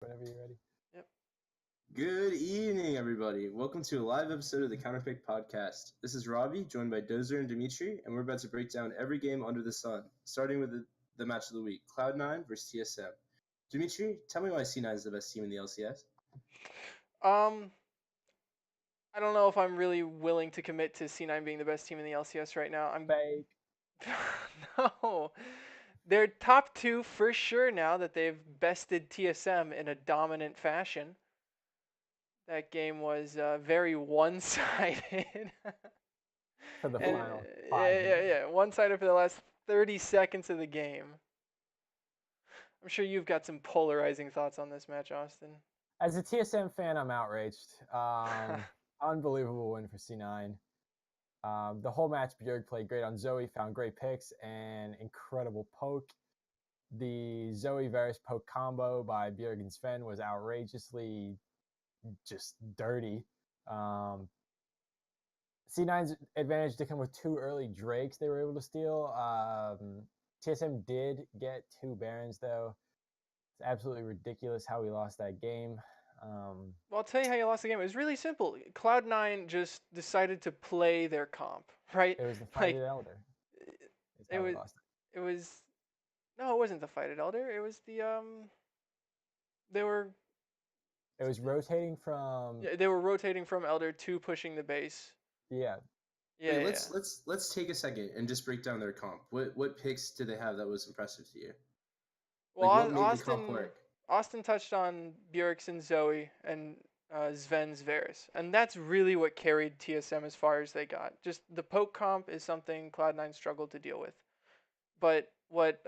whenever you're ready. Yep. Good evening, everybody. Welcome to a live episode of the CounterPick podcast. This is Robbie, joined by Dozer and Dimitri, and we're about to break down every game under the sun, starting with the match of the week, Cloud9 versus TSM. Dimitri, tell me why C9 is the best team in the LCS. I don't know if I'm really willing to commit to C9 being the best team in the LCS right now. I'm Fake. No. They're top 2 for sure now that they've bested TSM in a dominant fashion. That game was very one-sided. For the And, final 5 minutes. yeah, one-sided for the last 30 seconds of the game. I'm sure you've got some polarizing thoughts on this match, Austin. As a TSM fan, I'm outraged. Unbelievable win for C9. The whole match, Bjerg played great on Zoe, found great picks, and incredible poke. The Zoe Varus poke combo by Bjerg and Sven was outrageously just dirty. C9's advantage did come with 2 early Drakes they were able to steal. TSM did get 2 Barons, though. It's absolutely ridiculous how we lost that game. Well, I'll tell you how you lost the game. It was really simple. Cloud9 just decided to play their comp, right? It was the Fighted Elder. It was no, it wasn't the Fighted Elder. It was the they were. It was rotating from. Yeah, they were rotating from Elder to pushing the base. Yeah. Yeah. Wait, let's take a second and just break down their comp. What picks did they have that was impressive to you? Well, what made the comp work? Austin touched on Bjergsen Zoe and Sven's Varus, and that's really what carried TSM as far as they got. Just the poke comp is something Cloud9 struggled to deal with, but what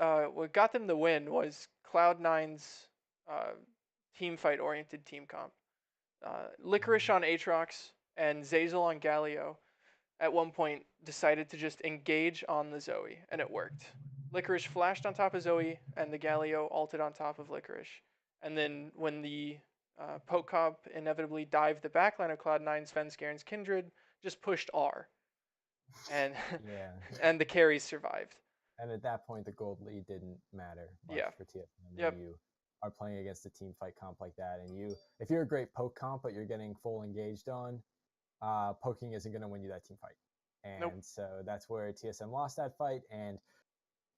got them the win was Cloud9's team fight oriented team comp. Licorice on Aatrox and Zazel on Galio at one point decided to just engage on the Zoe, and it worked. Licorice flashed on top of Zoe, and the Galio ulted on top of Licorice. And then when the poke comp inevitably dived the backline of Cloud9, Sven Skaren's Kindred just pushed R. And yeah. And the carries survived. And at that point, the gold lead didn't matter much for TSM. Yep. You are playing against a team fight comp like that, and if you're a great poke comp, but you're getting full engaged on, poking isn't going to win you that team fight. And so that's where TSM lost that fight, and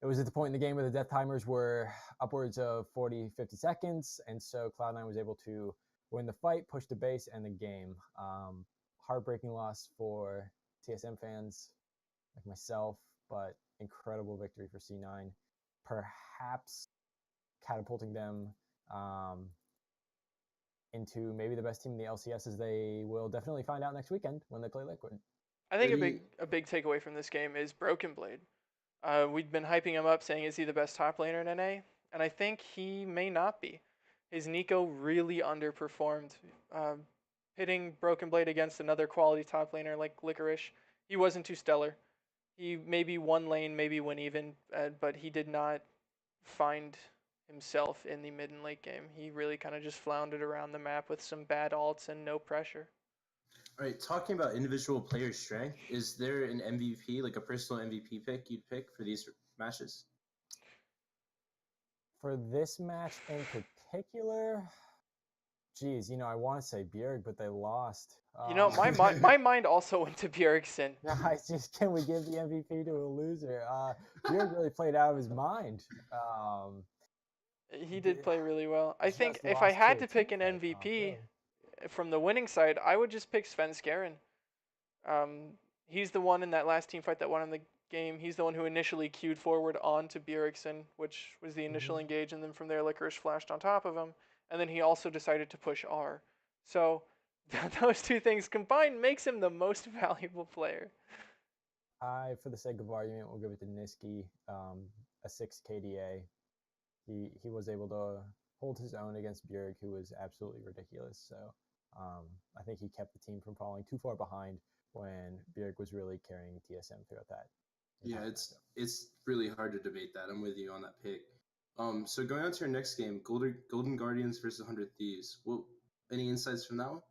it was at the point in the game where the death timers were upwards of 40, 50 seconds, and so Cloud9 was able to win the fight, push the base, and the game. Heartbreaking loss for TSM fans like myself, but incredible victory for C9. Perhaps catapulting them into maybe the best team in the LCS, as they will definitely find out next weekend when they play Liquid. I think a big takeaway from this game is Broken Blade. We'd been hyping him up, saying, is he the best top laner in NA? And I think he may not be. His Nico really underperformed. Hitting Broken Blade against another quality top laner like Licorice, he wasn't too stellar. He maybe won lane, maybe went even, but he did not find himself in the mid and late game. He really kind of just floundered around the map with some bad ults and no pressure. All right, talking about individual player strength, is there an MVP, like a personal MVP pick you'd pick for these matches? For this match in particular, geez, I want to say Bjerg, but they lost. My mind also went to Bjergsen. Can we give the MVP to a loser? Bjerg really played out of his mind. He did play really well. I think if I had to pick an MVP from the winning side, I would just pick Sven Skaren. He's the one in that last team fight that won in the game. He's the one who initially queued forward onto Bjergsen, which was the initial engage, and then from there Licorice flashed on top of him, and then he also decided to push R. So those two things combined makes him the most valuable player. For the sake of argument, we'll give it to Niski, a 6 KDA. He was able to hold his own against Bjerg, who was absolutely ridiculous. So I think he kept the team from falling too far behind when Bjerg was really carrying TSM throughout that. Yeah, it's really hard to debate that. I'm with you on that pick. So going on to our next game, Golden Guardians versus 100 Thieves. Well, any insights from that one?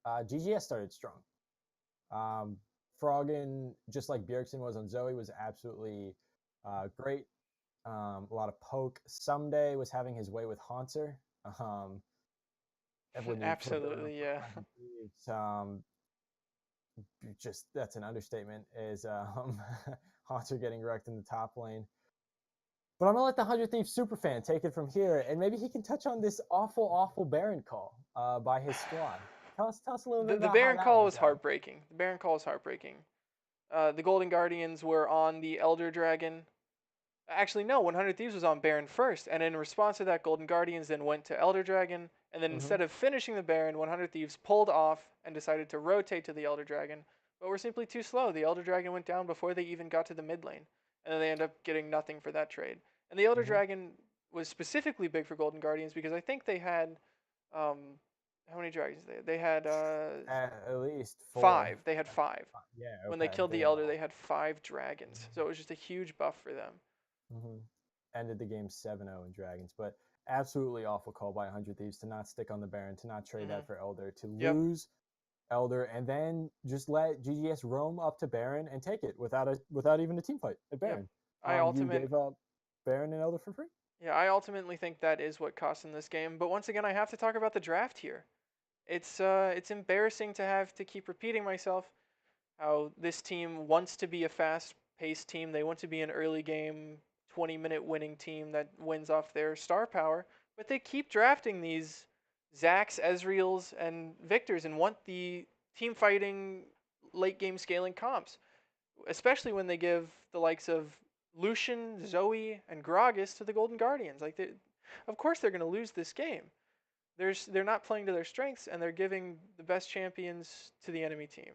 GGS started strong. Froggen, just like Bjergsen was on Zoe, was absolutely great. A lot of poke. Someday was having his way with Haunter. When you flip it around Absolutely, for yeah. 100 Thieves, just that's an understatement. Is Haunter getting wrecked in the top lane? But I'm gonna let the 100 Thieves superfan take it from here, and maybe he can touch on this awful Baron call by his squad. Tell us a little bit The about how Baron that call went was down. heartbreaking. The Baron call was heartbreaking. The Golden Guardians were on the Elder Dragon. Actually, no, 100 Thieves was on Baron first, and in response to that, Golden Guardians then went to Elder Dragon, and then Mm-hmm. instead of finishing the Baron, 100 Thieves pulled off and decided to rotate to the Elder Dragon, but were simply too slow. The Elder Dragon went down before they even got to the mid lane, and then they ended up getting nothing for that trade. And the Elder Mm-hmm. Dragon was specifically big for Golden Guardians because I think they had, um, how many dragons they had? At least 4. 5. They had 5. Yeah. When they Okay. killed They the had Elder, all. they had 5 dragons, so it was just a huge buff for them. Mm-hmm. Ended the game 7-0 in Dragons, but absolutely awful call by 100 Thieves to not stick on the Baron, to not trade that for Elder, to Yep. lose Elder, and then just let GGS roam up to Baron and take it without even a team fight at Baron. You gave up Baron and Elder for free. Yeah, I ultimately think that is what cost them this game. But once again, I have to talk about the draft here. It's embarrassing to have to keep repeating myself how this team wants to be a fast-paced team. They want to be an early game 20-minute winning team that wins off their star power, but they keep drafting these Zax, Ezreals, and Victors and want the team fighting late game scaling comps, especially when they give the likes of Lucian, Zoe, and Gragas to the Golden Guardians. Of course they're going to lose this game. They're not playing to their strengths, and they're giving the best champions to the enemy team.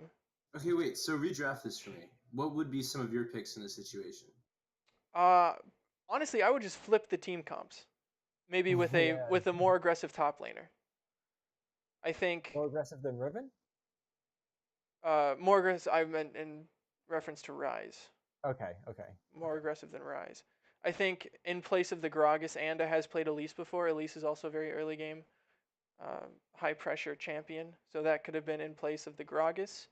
Okay, wait. So redraft this for me. What would be some of your picks in this situation? Honestly, I would just flip the team comps, maybe with a Yeah. with a more aggressive top laner. I think More aggressive than Riven? more aggressive. I meant in reference to Rise. Okay. More aggressive than Rise. I think in place of the Gragas, Anda has played Elise before. Elise is also very early game, high pressure champion, so that could have been in place of the Gragas.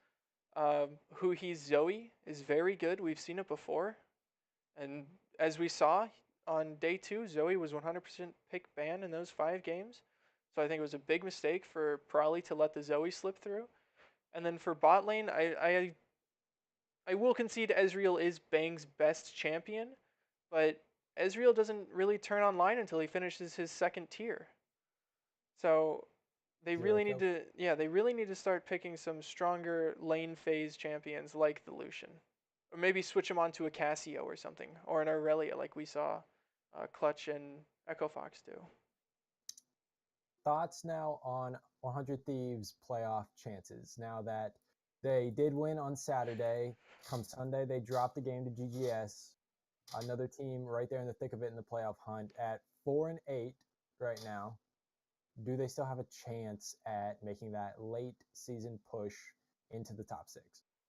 Huhi's Zoe is very good. We've seen it before, and as we saw on day 2, Zoe was 100% pick ban in those 5 games. So I think it was a big mistake for Prolly to let the Zoe slip through. And then for bot lane, I will concede Ezreal is Bang's best champion, but Ezreal doesn't really turn online until he finishes his second tier. So they Zero really need kills. they really need to start picking some stronger lane phase champions like the Lucian. Or maybe switch him onto a Cassio or something, or an Aurelia like we saw Clutch and Echo Fox do. Thoughts now on 100 Thieves playoff chances. Now that they did win on Saturday, come Sunday they dropped the game to GGS. Another team right there in the thick of it in the playoff hunt at 4-8 right now. Do they still have a chance at making that late season push into the top 6?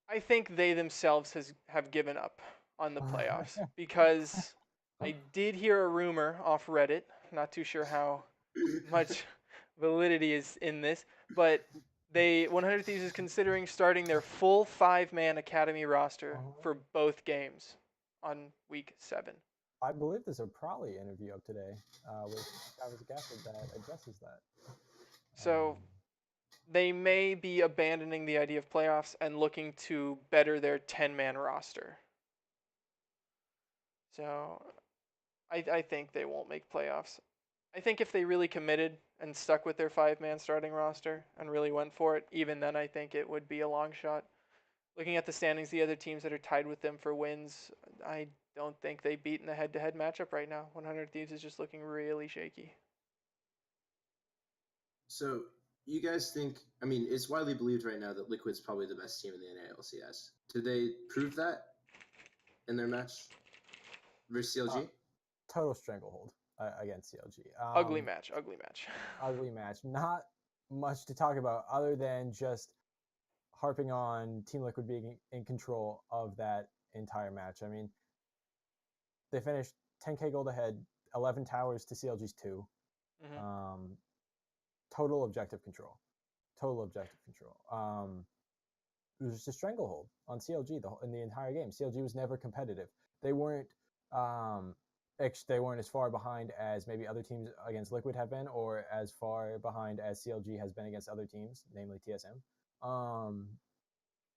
I think they themselves have given up on the playoffs because I did hear a rumor off Reddit. Not too sure how much validity is in this, but 100 Thieves is considering starting their full 5-man academy roster for both games on week 7. I believe there's a Prolly interview up today with Travis Gafford that addresses that. So they may be abandoning the idea of playoffs and looking to better their 10-man roster. So I think they won't make playoffs. I think if they really committed and stuck with their 5-man starting roster and really went for it, even then I think it would be a long shot. Looking at the standings, the other teams that are tied with them for wins, I don't think they beat in a head-to-head matchup right now. 100 Thieves is just looking really shaky. So you guys think? I mean, it's widely believed right now that Liquid's probably the best team in the LCS. Did they prove that in their match versus CLG? Total stranglehold against CLG. Ugly match. Ugly match. Not much to talk about other than just harping on Team Liquid being in control of that entire match. I mean, they finished 10k gold ahead, 11 towers to CLG's 2. Total objective control. It was just a stranglehold on CLG in the entire game. CLG was never competitive. They weren't they weren't as far behind as maybe other teams against Liquid have been, or as far behind as CLG has been against other teams, namely TSM.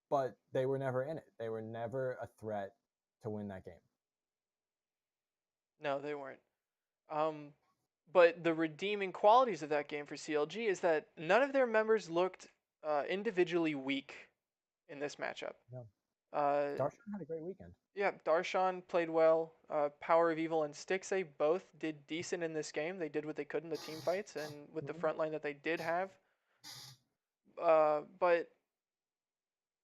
But they were never in it. They were never a threat to win that game. No, they weren't. But the redeeming qualities of that game for CLG is that none of their members looked individually weak in this matchup. No. Uh, Darshan had a great weekend. Yeah, Darshan played well. Power of Evil and Stixxay both did decent in this game. They did what they could in the team fights and with the front line that they did have. But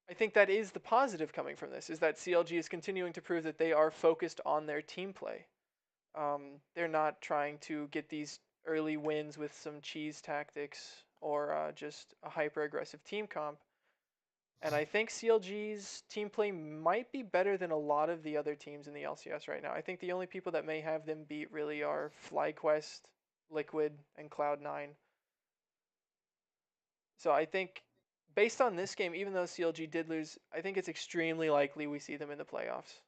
I think that is the positive coming from this, is that CLG is continuing to prove that they are focused on their team play. They're not trying to get these early wins with some cheese tactics or just a hyper-aggressive team comp. And I think CLG's team play might be better than a lot of the other teams in the LCS right now. I think the only people that may have them beat really are FlyQuest, Liquid, and Cloud9. So I think based on this game, even though CLG did lose, I think it's extremely likely we see them in the playoffs.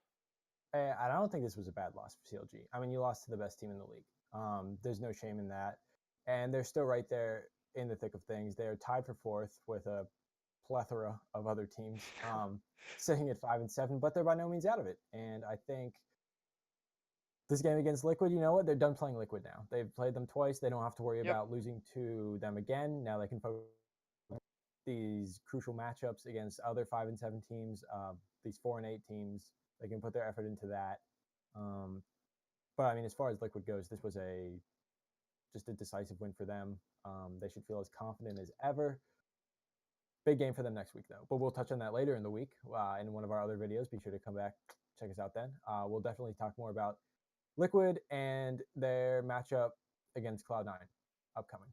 I don't think this was a bad loss for CLG. I mean, you lost to the best team in the league. There's no shame in that. And they're still right there in the thick of things. They're tied for fourth with a plethora of other teams sitting at 5-7, but they're by no means out of it. And I think this game against Liquid, you know what? They're done playing Liquid now. They've played them twice. They don't have to worry about losing to them again. Now they can focus these crucial matchups against other 5-7 teams, these 4-8 teams. They can put their effort into that. But I mean, as far as Liquid goes, this was just a decisive win for them. They should feel as confident as ever. Big game for them next week, though. But we'll touch on that later in the week in one of our other videos. Be sure to come back, check us out then. We'll definitely talk more about Liquid and their matchup against Cloud9 upcoming.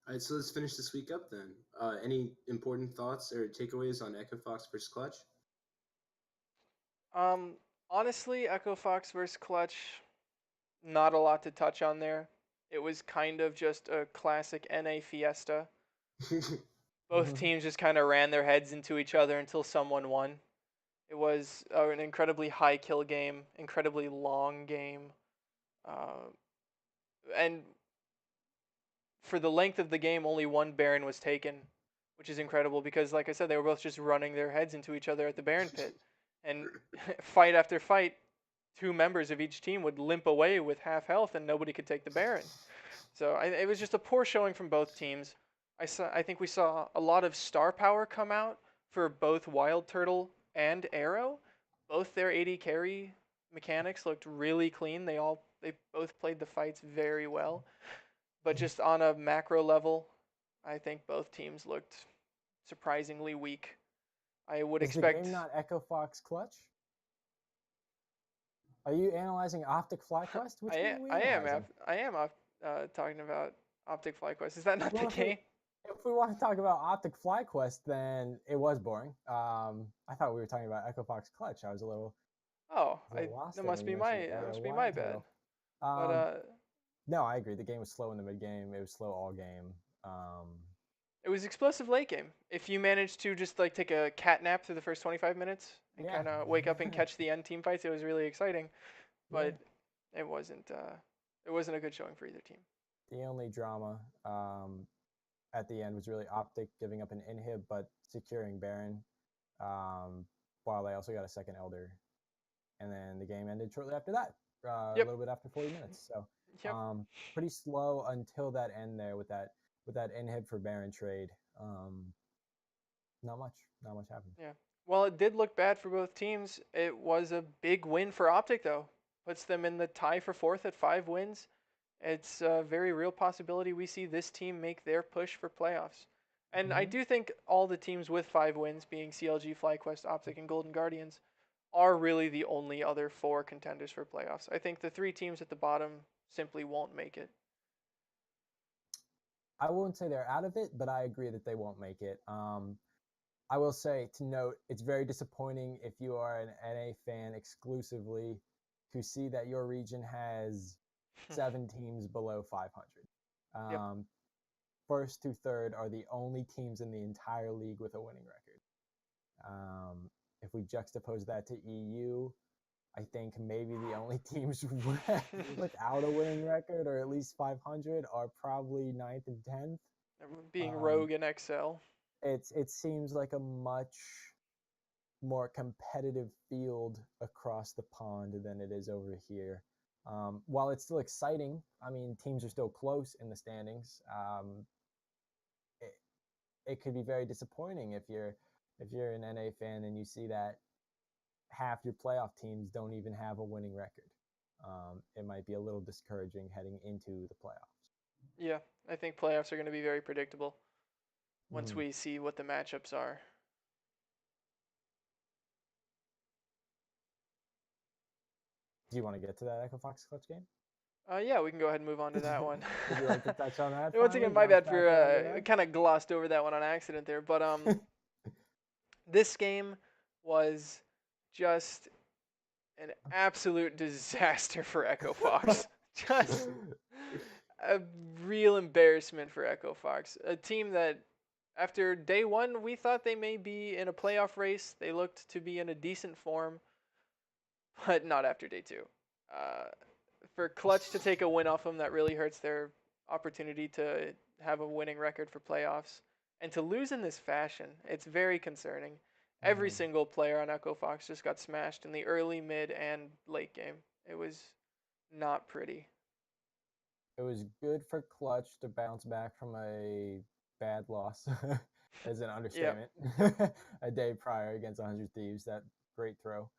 All right, so let's finish this week up then. Any important thoughts or takeaways on Echo Fox versus Clutch? Honestly, Echo Fox versus Clutch, not a lot to touch on there. It was kind of just a classic NA fiesta. Both teams just kind of ran their heads into each other until someone won. It was an incredibly high kill game, incredibly long game. And for the length of the game, only one Baron was taken, which is incredible because, like I said, they were both just running their heads into each other at the Baron pit. And fight after fight, two members of each team would limp away with half health and nobody could take the Baron. So it was just a poor showing from both teams. I think we saw a lot of star power come out for both Wild Turtle and Arrow. Both their AD carry mechanics looked really clean. They both played the fights very well. But just on a macro level, I think both teams looked surprisingly weak. I would expect. Is the game not Echo Fox Clutch? Are you analyzing Optic FlyQuest? Which game are we analyzing? I am talking about Optic FlyQuest. Is that not the game? If we want to talk about Optic FlyQuest, then it was boring. I thought we were talking about Echo Fox Clutch. I was a little. That must be my bad. No, I agree. The game was slow in the mid game. It was slow all game. It was explosive late game. If you managed to just like take a cat nap through the first 25 minutes and kind of wake up and catch the end team fights, it was really exciting. But it wasn't a good showing for either team. The only drama at the end was really Optic giving up an inhib but securing Baron, while they also got a second Elder, and then the game ended shortly after that. A little bit after 40 minutes. So pretty slow until that end there with that inhib for Baron trade. Not much happened. Yeah. Well, it did look bad for both teams. It was a big win for Optic though. Puts them in the tie for fourth at 5 wins. It's a very real possibility we see this team make their push for playoffs. And I do think all the teams with 5 wins, being CLG, FlyQuest, Optic, and Golden Guardians, are really the only other 4 contenders for playoffs. I think the 3 teams at the bottom simply won't make it. I won't say they're out of it, but I agree that they won't make it. I will say, to note, it's very disappointing if you are an NA fan exclusively to see that your region has 7 teams below 500. First to third are the only teams in the entire league with a winning record. If we juxtapose that to EU, I think maybe the only teams without a winning record, or at least 500, are probably 9th and 10th. Being Rogue and XL. It seems like a much more competitive field across the pond than it is over here. While it's still exciting, I mean, teams are still close in the standings. It could be very disappointing if you're an NA fan and you see that half your playoff teams don't even have a winning record. It might be a little discouraging heading into the playoffs. Yeah, I think playoffs are going to be very predictable once we see what the matchups are. Do you want to get to that Echo Fox Clutch game? Yeah, we can go ahead and move on to that one. Would you like to touch on that? Once again, my bad for kind of glossed over that one on accident there. But this game was just an absolute disaster for Echo Fox. Just a real embarrassment for Echo Fox. A team that, after day one, we thought they may be in a playoff race. They looked to be in a decent form, but not after day two. For Clutch to take a win off them, that really hurts their opportunity to have a winning record for playoffs. And to lose in this fashion, it's very concerning. Every single player on Echo Fox just got smashed in the early, mid, and late game. It was not pretty. It was good for Clutch to bounce back from a bad loss, as an understatement. Yep. A day prior against 100 Thieves, that great throw.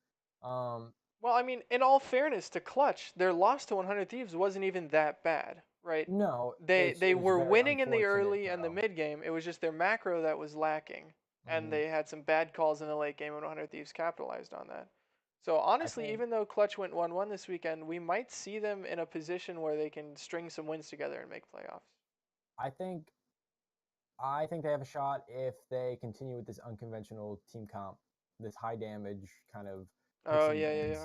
Well, I mean, in all fairness to Clutch, their loss to 100 Thieves wasn't even that bad, right? No, they were winning in the early and the mid game. It was just their macro that was lacking, and they had some bad calls in the late game, and 100 Thieves capitalized on that. So honestly, even though Clutch went 1-1 this weekend, we might see them in a position where they can string some wins together and make playoffs. I think they have a shot if they continue with this unconventional team comp, this high damage kind of. Oh yeah.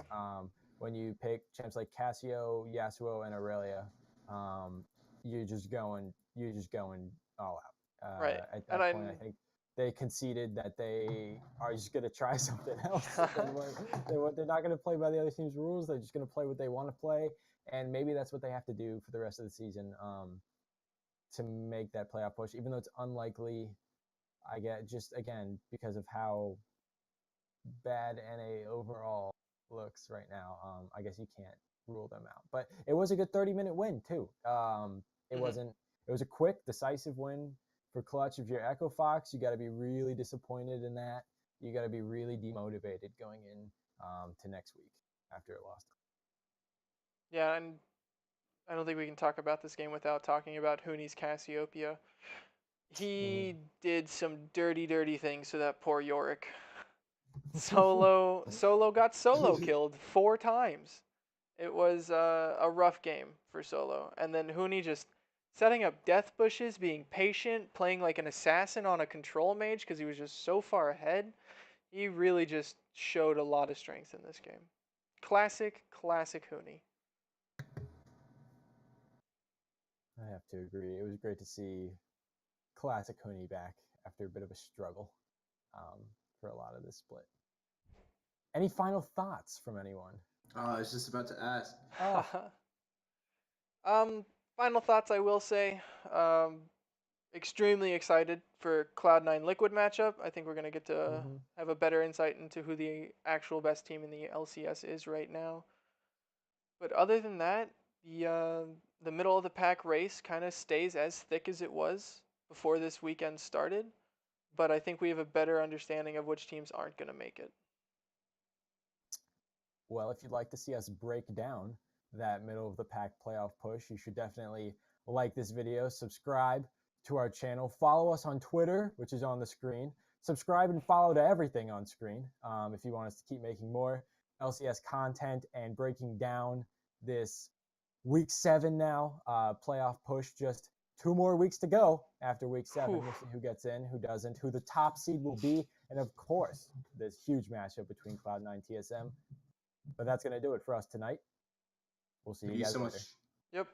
When you pick champs like Cassio, Yasuo, and Aurelia, you're just going all out. Right. At that point, I think they conceded that they are just going to try something else. They're not going to play by the other team's rules. They're just going to play what they want to play, and maybe that's what they have to do for the rest of the season to make that playoff push. Even though it's unlikely, I get just again because of how bad NA overall looks right now. I guess you can't rule them out, but it was a good 30-minute win too. It was a quick, decisive win for Clutch. If you're Echo Fox, you got to be really disappointed in that. You got to be really demotivated going in to next week after it lost. Yeah, and I don't think we can talk about this game without talking about Hooney's Cassiopeia. He did some dirty things to that poor Yorick. Solo got solo killed 4 times. It was a rough game for Solo. And then Hooney just setting up death bushes, being patient, playing like an assassin on a control mage because he was just so far ahead. He really just showed a lot of strength in this game. Classic Hooney. I have to agree. It was great to see classic Hooney back after a bit of a struggle for a lot of this split. Any final thoughts from anyone? I was just about to ask. Final thoughts, I will say. Extremely excited for Cloud9 Liquid matchup. I think we're going to get to have a better insight into who the actual best team in the LCS is right now. But other than that, the middle of the pack race kind of stays as thick as it was before this weekend started. But I think we have a better understanding of which teams aren't going to make it. Well, if you'd like to see us break down that middle of the pack playoff push, you should definitely like this video, subscribe to our channel, follow us on Twitter, which is on the screen, subscribe and follow to everything on screen if you want us to keep making more LCS content and breaking down this week 7 now playoff push. Just 2 more weeks to go after week 7. We'll see who gets in, who doesn't, who the top seed will be, and of course, this huge matchup between Cloud9 TSM. But that's going to do it for us tonight. We'll see you guys later. Yep.